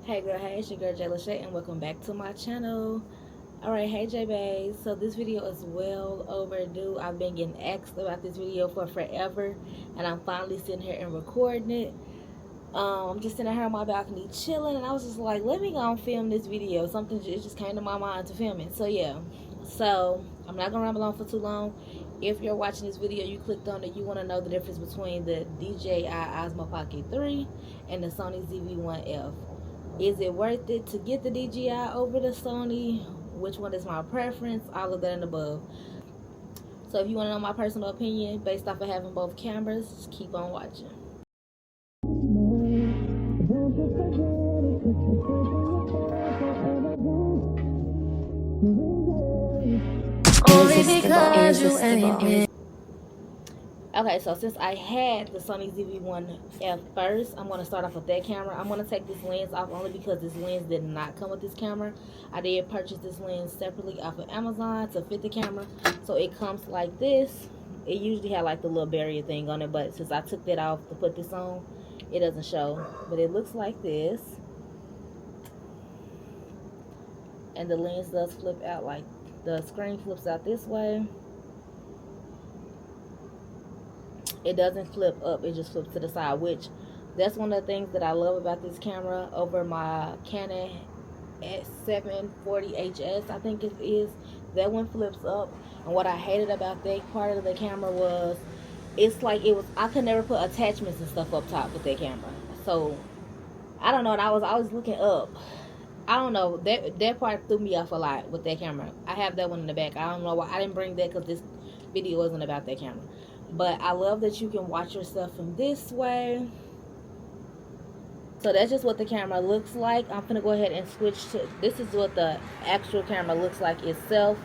Hey girl, hey, it's your girl Jai.Lashay and welcome back to my channel. Alright, hey J Babe. So this video is well overdue. I've been getting asked about this video for forever and I'm finally sitting here and recording it. I'm just sitting here on my balcony chilling and I was just like, let me go and film this video. Something just came to my mind to film it. So yeah. So I'm not gonna ramble on for too long. If you're watching this video, you clicked on it, you want to know the difference between the DJI Osmo Pocket 3 and the Sony ZV1F. Is it worth it to get the DJI over the Sony? Which one is my preference? All of that and above. So if you want to know my personal opinion based off of having both cameras, just keep on watching. Only because you ain't. Okay, so since I had the Sony ZV1F first, I'm going to start off with that camera. I'm going to take this lens off only because this lens did not come with this camera. I did purchase this lens separately off of Amazon to fit the camera. So it comes like this. It usually had like the little barrier thing on it, but since I took that off to put this on, it doesn't show. But it looks like this. And the lens does flip out, like the screen flips out this way. It doesn't flip up, it just flips to the side, which that's one of the things that I love about this camera over my Canon S740HS, I think it is. That one flips up, and what I hated about that part of the camera was it's like I could never put attachments and stuff up top with that camera. So I don't know, and I was always looking up. I don't know, that part threw me off a lot with that camera. I have that one in the back. I don't know why I didn't bring that, because this video wasn't about that camera. But I love that you can watch yourself from this way. So that's just what the camera looks like. I'm gonna go ahead and switch to, this is what the actual camera looks like itself.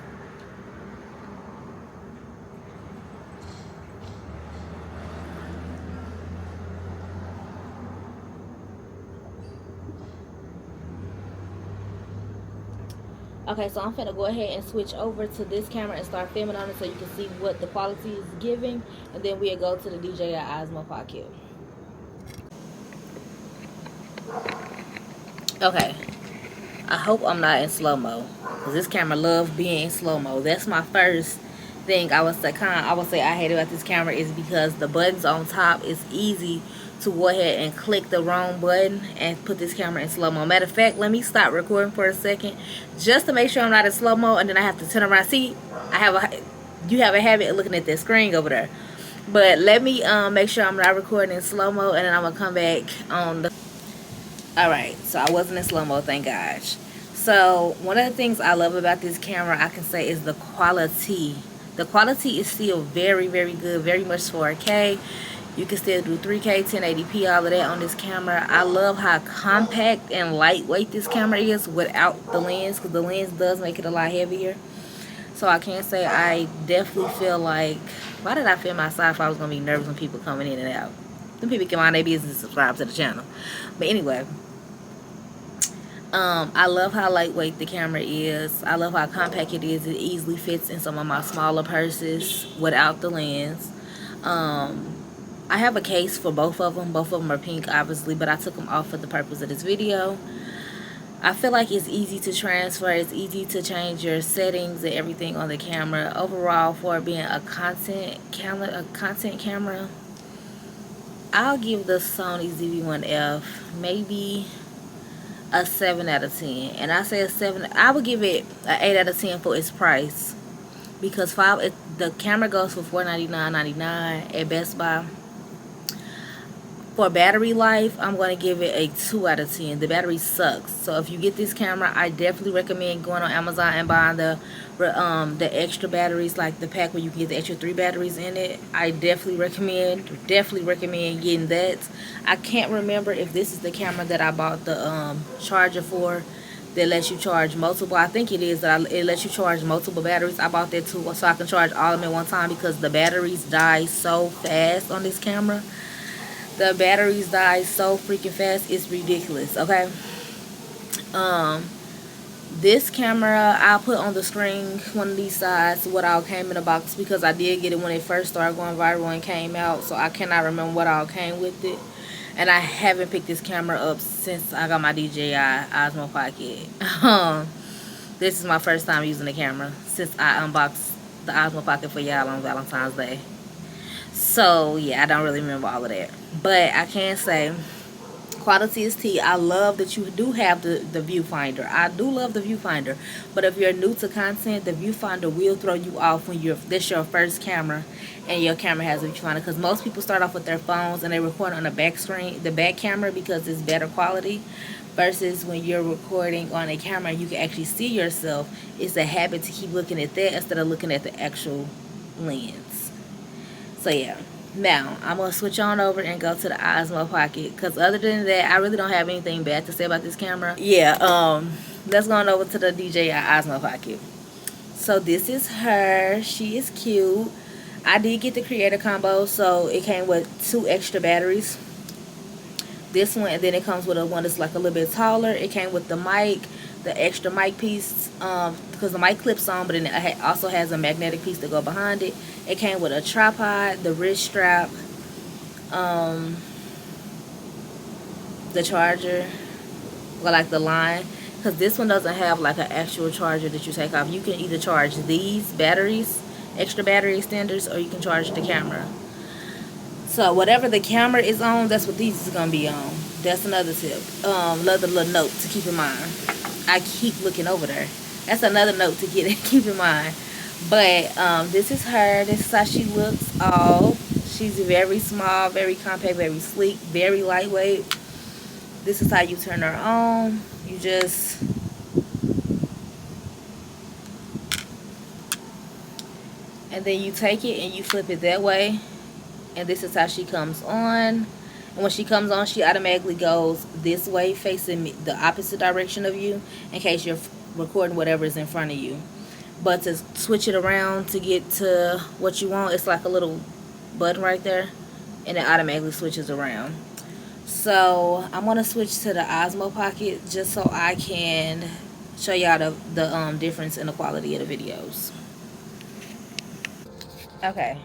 Okay, so I'm gonna go ahead and switch over to this camera and start filming on it so you can see what the quality is giving, and then we'll go to the DJI Osmo Pocket. Okay, I hope I'm not in slow-mo, because this camera loves being in slow-mo. That's my first thing I would say I hate about this camera, is because the buttons on top is easy to go ahead and click the wrong button and put this camera in slow-mo. Matter of fact, let me stop recording for a second just to make sure I'm not in slow-mo, and then I have to turn around. See, you have a habit of looking at that screen over there. But let me make sure I'm not recording in slow-mo, and then I'm gonna come back on the... Alright, so I wasn't in slow-mo, thank gosh. So one of the things I love about this camera, I can say, is the quality. The quality is still very, very good, very much 4K. You can still do 3K, 1080p, all of that on this camera. I love how compact and lightweight this camera is without the lens, because the lens does make it a lot heavier. So I can say I definitely feel like, why did I film outside if I was going to be nervous when people coming in and out? Them people can mind their business and subscribe to the channel. But anyway, I love how lightweight the camera is. I love how compact it is. It easily fits in some of my smaller purses without the lens. I have a case for both of them. Both of them are pink, obviously, but I took them off for the purpose of this video. I feel like it's easy to transfer. It's easy to change your settings and everything on the camera. Overall, for it being a content camera, I'll give the Sony ZV1F maybe a 7 out of 10. And I say a 7. I would give it an 8 out of 10 for its price, because the camera goes for $499.99 at Best Buy. For battery life, I'm going to give it a 2 out of 10. The battery sucks. So if you get this camera, I definitely recommend going on Amazon and buying the extra batteries, like the pack where you can get the extra 3 batteries in it. I definitely recommend getting that. I can't remember if this is the camera that I bought the charger for that lets you charge multiple. I think it is. It lets you charge multiple batteries. I bought that too, so I can charge all of them at one time, because the batteries die so fast on this camera. The batteries die so freaking fast, it's ridiculous. Okay, this camera, I'll put on the screen one of these sides what all came in the box, because I did get it when it first started going viral and came out, so I cannot remember what all came with it. And I haven't picked this camera up since I got my DJI Osmo Pocket. This is my first time using the camera since I unboxed the Osmo Pocket for y'all on Valentine's Day. So yeah, I don't really remember all of that, but I can say quality is tea. I love that you do have the viewfinder. I do love the viewfinder, but if you're new to content, the viewfinder will throw you off when this your first camera and your camera has a viewfinder, because most people start off with their phones and they record on the back screen, the back camera, because it's better quality, versus when you're recording on a camera you can actually see yourself. It's a habit to keep looking at that instead of looking at the actual lens. So yeah, now I'm gonna switch on over and go to the Osmo Pocket, because other than that I really don't have anything bad to say about this camera. Yeah, let's go on over to the DJI Osmo Pocket. So this is her. She is cute. I did get the creator combo, so it came with 2 extra batteries. This one, and then it comes with a one that's like a little bit taller. It came with the mic, the extra mic piece, because the mic clips on, but then it also has a magnetic piece to go behind it. It came with a tripod, the wrist strap, the charger, or like the line, because this one doesn't have like an actual charger that you take off. You can either charge these batteries, extra battery extenders, or you can charge the camera. So whatever the camera is on, that's what these is gonna be on. That's another tip. Another little note to keep in mind. I keep looking over there. That's another note to keep in mind. But this is her. This is how she looks. Oh, she's very small, very compact, very sleek, very lightweight. This is how you turn her on. You just and then you take it and you flip it that way. And this is how she comes on. And when she comes on, she automatically goes this way, facing the opposite direction of you, in case you're recording whatever is in front of you. But to switch it around to get to what you want, it's like a little button right there, and it automatically switches around. So I'm gonna switch to the Osmo Pocket just so I can show y'all the difference in the quality of the videos. Okay.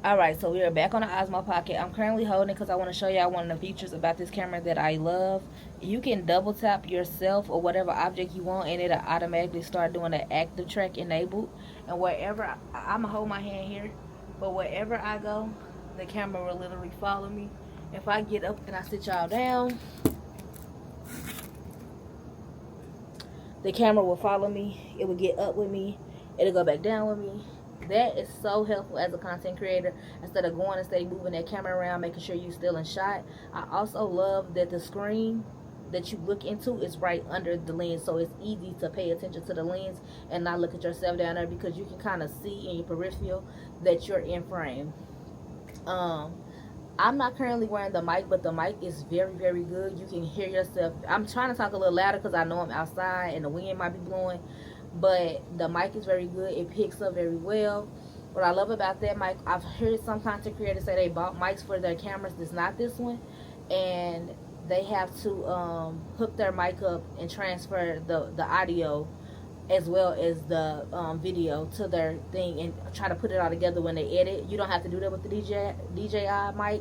Alright, so we are back on the Osmo Pocket. I'm currently holding it because I want to show y'all one of the features about this camera that I love. You can double tap yourself or whatever object you want, and it'll automatically start doing the active track enabled. And wherever I'm going to hold my hand here, but wherever I go, the camera will literally follow me. If I get up and I sit y'all down, the camera will follow me. It will get up with me. It'll go back down with me. That is so helpful as a content creator, instead of going and stay moving that camera around, making sure you're still in shot. I also love that the screen that you look into is right under the lens, so it's easy to pay attention to the lens and not look at yourself down there, because you can kind of see in your peripheral that you're in frame. I'm not currently wearing the mic, but the mic is very, very good. You can hear yourself. I'm trying to talk a little louder because I know I'm outside and the wind might be blowing, but the mic is very good. It picks up very well. What I love about that mic, I've heard some content creators say they bought mics for their cameras. It's not this one, and they have to hook their mic up and transfer the audio as well as the video to their thing and try to put it all together when they edit. You don't have to do that with the DJI mic.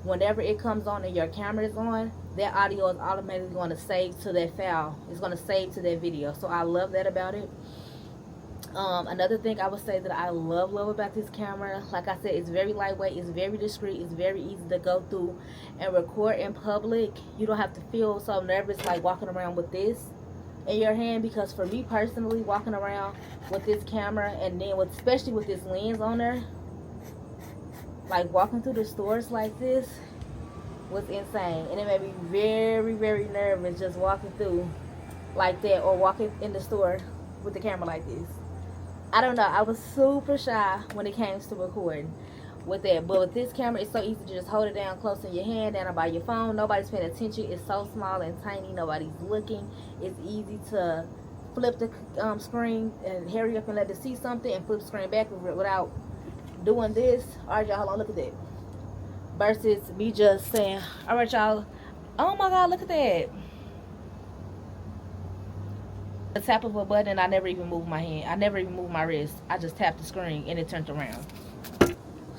Whenever it comes on and your camera is on, that audio is automatically going to save to that file. It's going to save to that video. So I love that about it. Another thing I would say that I love about this camera, like I said, it's very lightweight, it's very discreet, it's very easy to go through and record in public. You don't have to feel so nervous like walking around with this in your hand, because for me personally, walking around with this camera and then especially with this lens on there, like walking through the stores like this was insane, and it made me very, very nervous just walking through like that, or walking in the store with the camera like this. I don't know, I was super shy when it came to recording with that, but with this camera it's so easy to just hold it down close in your hand, down by your phone. Nobody's paying attention. It's so small and tiny, nobody's looking. It's easy to flip the screen and hurry up and let it see something and flip the screen back without doing this. Alright y'all, hold on, look at that, versus me just saying, alright y'all, oh my god, look at that. The tap of a button and I never even move my hand, I never even move my wrist. I just tap the screen and it turns around.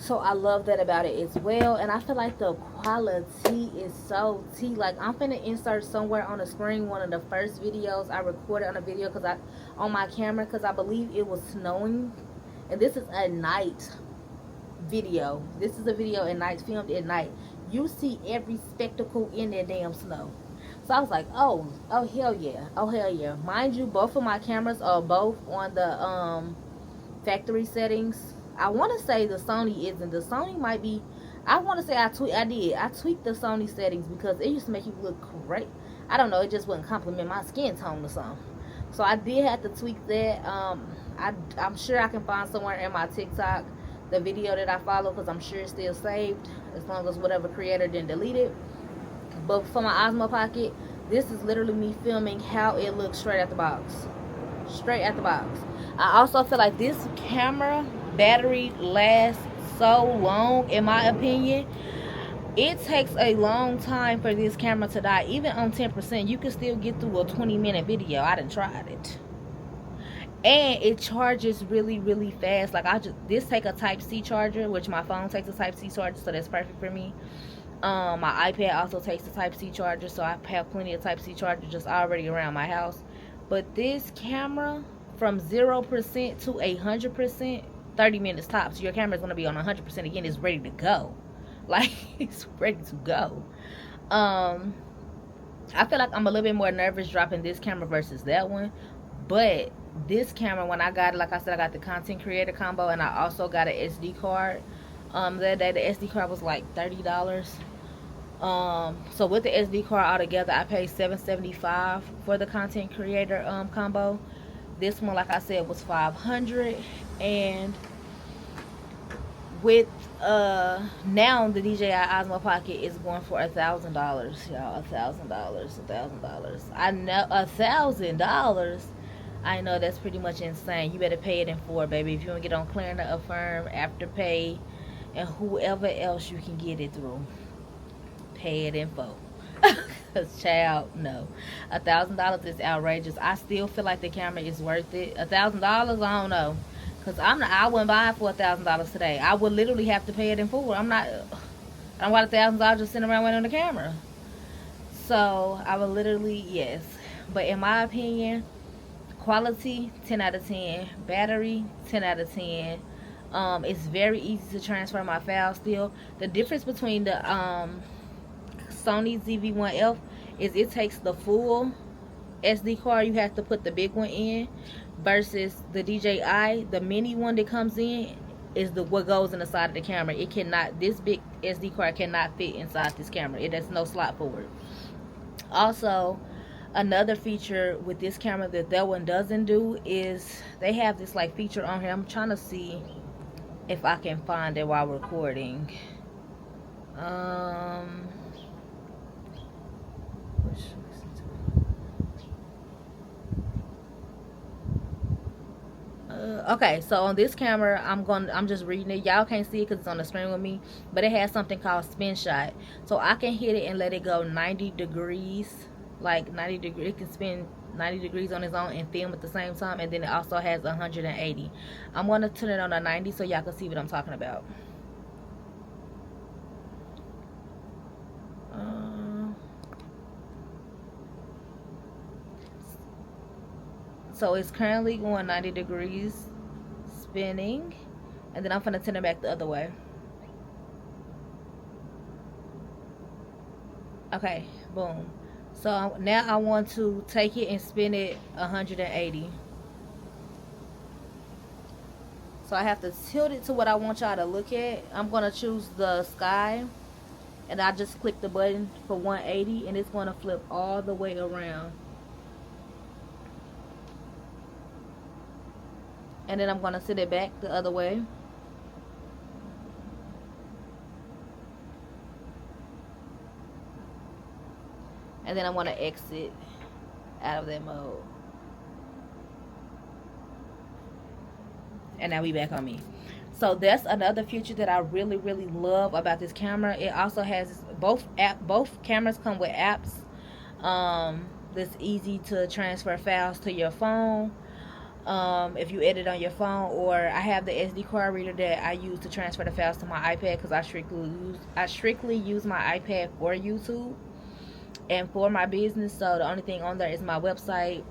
So I love that about it as well. And I feel like the quality is so T. Like, I'm finna insert somewhere on the screen one of the first videos I recorded on a video on my camera, because I believe it was snowing. And this is a night video. This is a video at night, filmed at night. You see every spectacle in that damn snow. So I was like, oh hell yeah. Oh hell yeah. Mind you, both of my cameras are both on the factory settings. I want to say the Sony isn't. The Sony might be. I want to say I tweaked the Sony settings because it used to make you look great. I don't know, it just wouldn't compliment my skin tone or something. So I did have to tweak that. I'm sure I can find somewhere in my TikTok the video that I follow, because I'm sure it's still saved, as long as whatever creator didn't delete it. But for my Osmo Pocket, this is literally me filming how it looks straight out the box. Straight out the box. I also feel like this camera battery lasts so long, in my opinion. It takes a long time for this camera to die. Even on 10%, you can still get through a 20-minute video. I done tried it. And it charges really, really fast. Like, this take a Type-C charger, which my phone takes a Type-C charger, so that's perfect for me. My iPad also takes a Type-C charger, so I have plenty of Type-C chargers just already around my house. But this camera, from 0% to 100%, 30 minutes tops. Your camera is going to be on 100% again. It's ready to go. Like, it's ready to go. I feel like I'm a little bit more nervous dropping this camera versus that one. But this camera, when I got it, like I said, I got the content creator combo, and I also got an SD card. That day the SD card was like $30. So with the SD card altogether, I paid $775 for the content creator combo. This one, like I said, was $500. And with now the DJI Osmo Pocket is going for $1,000, y'all. $1,000. I know, $1,000. I know that's pretty much insane. You better pay it in full, baby. If you want to get on Klarna, Affirm, Afterpay, and whoever else you can get it through, pay it in full. Because, child, no. $1,000 is outrageous. I still feel like the camera is worth it. $1,000, I don't know. Because I wouldn't buy it for $1,000 today. I would literally have to pay it in full. I don't want $1,000 just sitting around waiting on the camera. So, I would literally, yes. But in my opinion, quality, 10 out of 10. Battery, 10 out of 10. It's very easy to transfer my files still. The difference between the Sony ZV1F is it takes the full SD card. You have to put the big one in, versus the DJI, the mini one that comes in is what goes in the side of the camera. It cannot, this big SD card cannot fit inside this camera. There's no slot for it. Also, another feature with this camera that one doesn't do is they have this like feature on here. I'm trying to see if I can find it while recording. Okay, so on this camera, I'm just reading it. Y'all can't see it because it's on the screen with me, but it has something called spin shot. So I can hit it and let it go 90 degrees, like 90 degrees. It can spin 90 degrees on its own and film at the same time, and then it also has 180. I'm going to turn it on to 90 so y'all can see what I'm talking about. So it's currently going 90 degrees, spinning, and then I'm gonna turn it back the other way. Okay, boom. So now I want to take it and spin it 180. So I have to tilt it to what I want y'all to look at. I'm gonna choose the sky, and I just click the button for 180, and it's gonna flip all the way around. And then I'm going to sit it back the other way. And then I'm going to exit out of that mode. And now we back on me. So that's another feature that I really, really love about this camera. It also has both cameras come with apps. That's easy to transfer files to your phone. if you edit on your phone, or I have the SD card reader that I use to transfer the files to my iPad, because I strictly use my iPad for YouTube and for my business. So the only thing on there is my website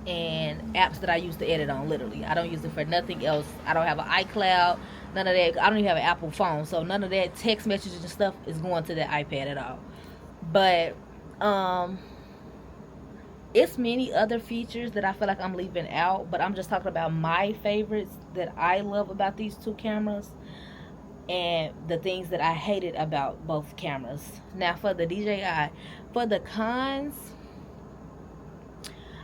and apps that I use to edit on. Literally, I don't use it for nothing else. I don't have an iCloud, none of that. I don't even have an Apple phone, so none of that text messages and stuff is going to the iPad at all. But it's many other features that I feel like I'm leaving out, but I'm just talking about my favorites that I love about these two cameras and the things that I hated about both cameras. Now for the DJI, for the cons,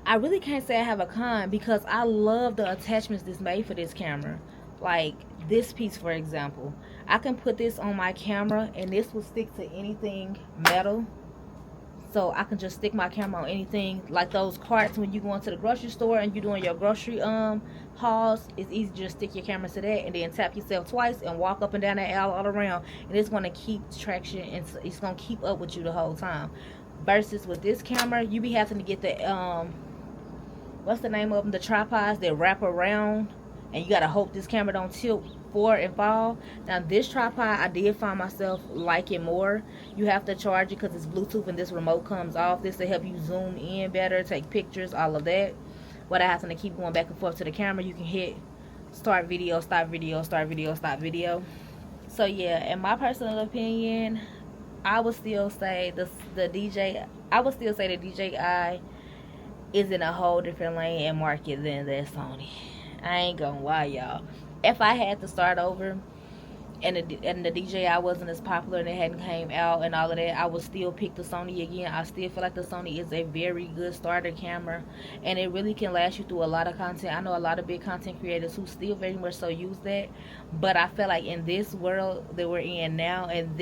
I really can't say I have a con, because I love the attachments that's made for this camera. Like this piece, for example, I can put this on my camera and this will stick to anything metal. So I can just stick my camera on anything, like those carts when you go into the grocery store and you're doing your grocery hauls. It's easy to just stick your camera to that and then tap yourself twice and walk up and down that aisle all around, and it's going to keep traction and it's going to keep up with you the whole time. Versus with this camera, you be having to get the what's the name of them, the tripods that wrap around, and you gotta hope this camera don't tilt forward and fall. Now this tripod, I did find myself liking more. You have to charge it because it's Bluetooth and this remote comes off. This will help you zoom in better, take pictures, all of that. Without having to keep going back and forth to the camera, you can hit start video, stop video, start video, stop video. So yeah, in my personal opinion, I would still say the DJI is in a whole different lane and market than that Sony. I ain't gonna lie, y'all. If I had to start over and the DJI wasn't as popular and it hadn't came out and all of that, I would still pick the Sony again. I still feel like the Sony is a very good starter camera, and it really can last you through a lot of content. I know a lot of big content creators who still very much so use that, but I feel like in this world that we're in now, and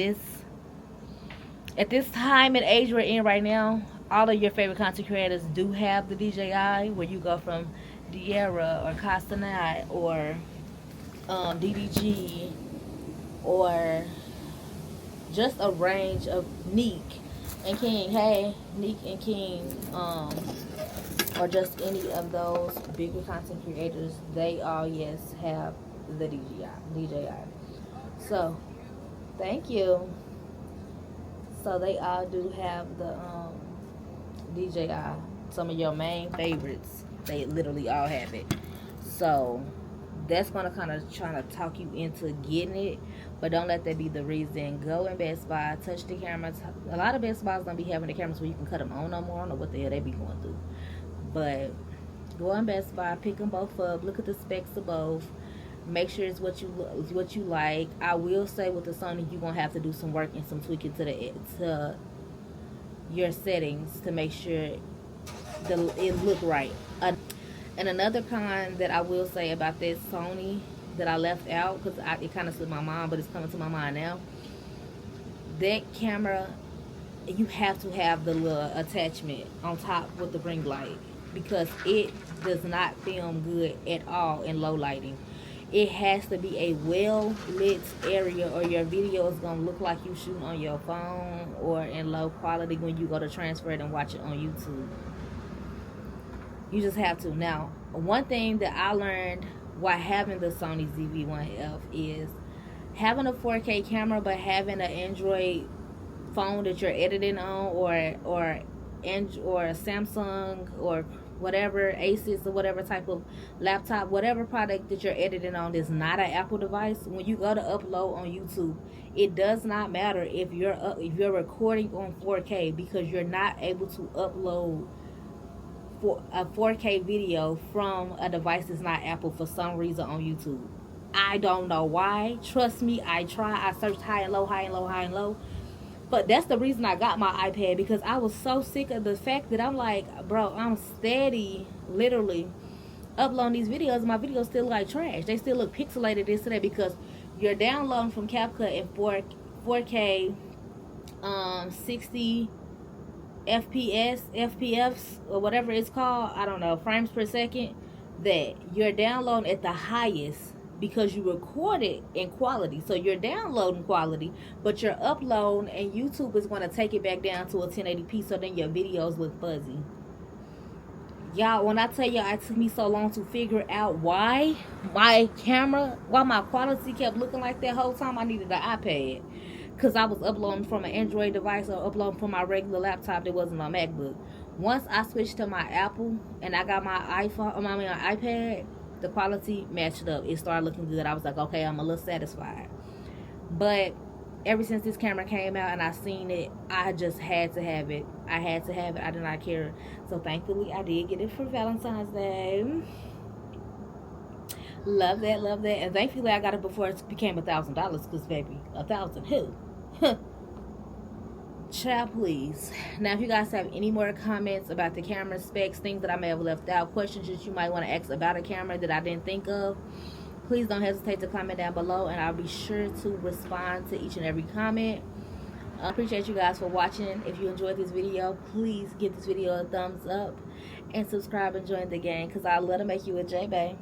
at this time and age we're in right now, all of your favorite content creators do have the DJI, where you go from Diera or Castanat or DDG, or just a range of Neek and King. Hey, Neek and King, or just any of those bigger content creators, they all, yes, have the DJI. So, thank you. So they all do have the DJI. Some of your main favorites, they literally all have it. So that's gonna kind of try to talk you into getting it, but don't let that be the reason. Go in Best Buy, touch the cameras. A lot of Best Buys don't be having the cameras where you can cut them on no more. I don't know what the hell they be going through, but go in Best Buy, pick them both up, look at the specs of both, make sure it's what you like. I will say with the Sony, you're gonna have to do some work and some tweaking to your settings to make sure it look right. And another con that I will say about this Sony that I left out, because it kind of slipped my mind, but it's coming to my mind now. That camera, you have to have the little attachment on top with the ring light, because it does not film good at all in low lighting. It has to be a well lit area, or your video is going to look like you shooting on your phone or in low quality when you go to transfer it and watch it on YouTube. You just have to. Now, one thing that I learned while having the Sony ZV1F is having a 4K camera, but having an Android phone that you're editing on, or a Samsung or whatever, Asus or whatever type of laptop, whatever product that you're editing on is not an Apple device. When you go to upload on YouTube, it does not matter if you're recording on 4K, because you're not able to upload for a 4K video from a device that's not Apple for some reason on YouTube. I don't know why. Trust me, I searched high and low, high and low, high and low. But that's the reason I got my iPad, because I was so sick of the fact that I'm like, bro, I'm steady, literally, uploading these videos, and my videos still look like trash. They still look pixelated, this and that, because you're downloading from CapCut in 4K, 60 FPS, or whatever it's called, I don't know, frames per second, that you're downloading at the highest, because you record it in quality. So you're downloading quality, but you're uploading, and YouTube is going to take it back down to a 1080p, so then your videos look fuzzy. Y'all, when I tell y'all it took me so long to figure out why my quality kept looking like that whole time, I needed an iPad. Because I was uploading from an Android device or uploading from my regular laptop that wasn't my MacBook. Once I switched to my Apple and I got my iPad, the quality matched up. It started looking good. I was like, okay, I'm a little satisfied. But ever since this camera came out and I seen it, I just had to have it. I had to have it. I did not care. So thankfully, I did get it for Valentine's Day. Love that, love that. And thankfully, I got it before it became $1,000. Because, baby, 1,000 who? Child, please. Now, if you guys have any more comments about the camera specs, things that I may have left out, questions that you might want to ask about a camera that I didn't think of, please don't hesitate to comment down below, and I'll be sure to respond to each and every comment. I appreciate you guys for watching. If you enjoyed this video, please give this video a thumbs up and subscribe and join the gang, because I love to make you a J-Bay.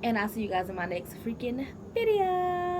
And I'll see you guys in my next freaking video.